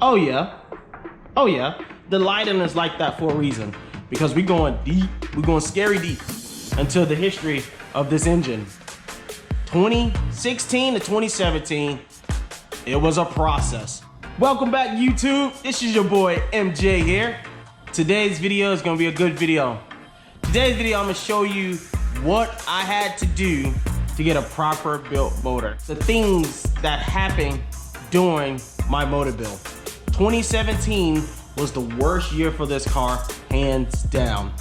Oh yeah, the lighting is like that for a reason, because we're going deep, we're going scary deep into the history of this engine. 2016 to 2017, it was a process. Welcome back, YouTube. This is your boy MJ here. Today's video is gonna be a good video. Today's video, I'm gonna show you what I had to do to get a proper built motor. The things that happened during my motor build. 2017 was the worst year for this car, hands down.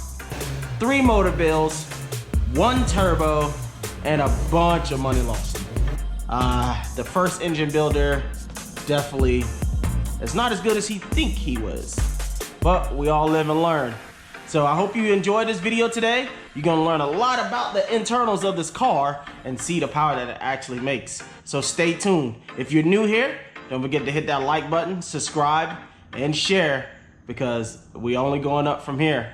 3 motor builds, 1 turbo, and a bunch of money lost. The first engine builder definitely is not as good as he think he was, but we all live and learn. So I hope you enjoyed this video today. You're gonna learn a lot about the internals of this car and see the power that it actually makes. So stay tuned. If you're new here, don't forget to hit that like button, subscribe, and share, because we only going up from here.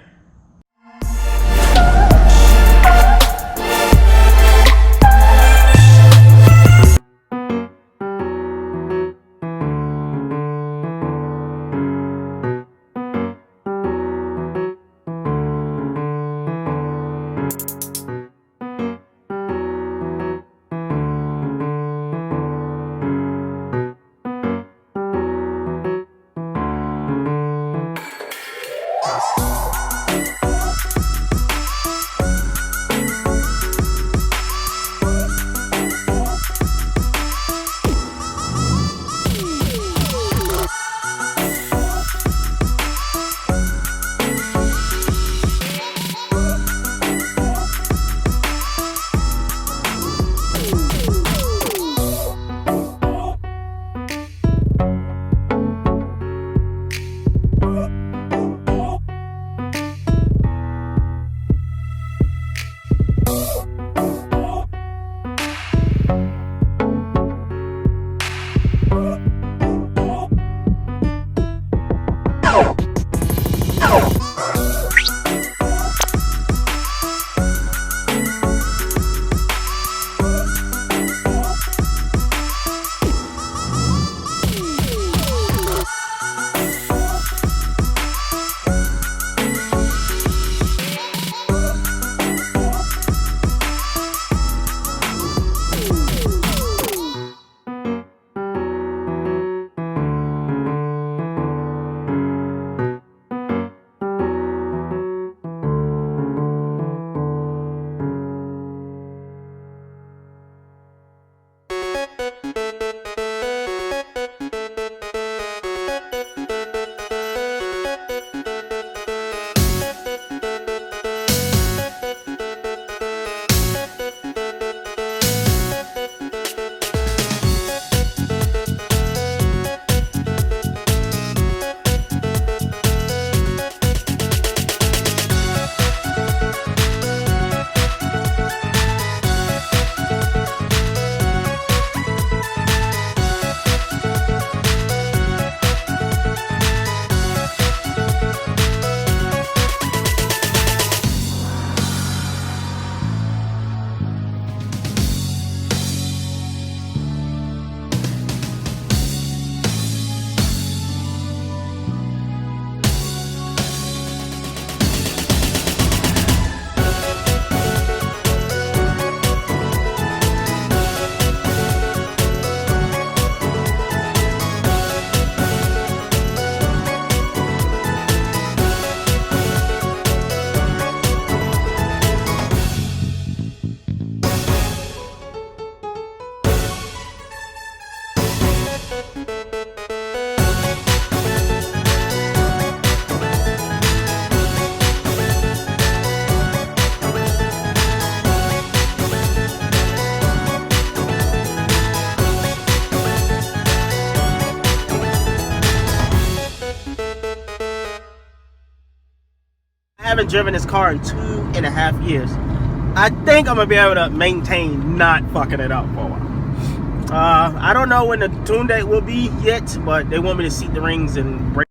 I haven't driven this car in 2.5 years. I think I'm gonna be able to maintain not fucking it up for a while. I don't know when the tune date will be yet, but they want me to seat the rings and break.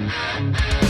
Bye.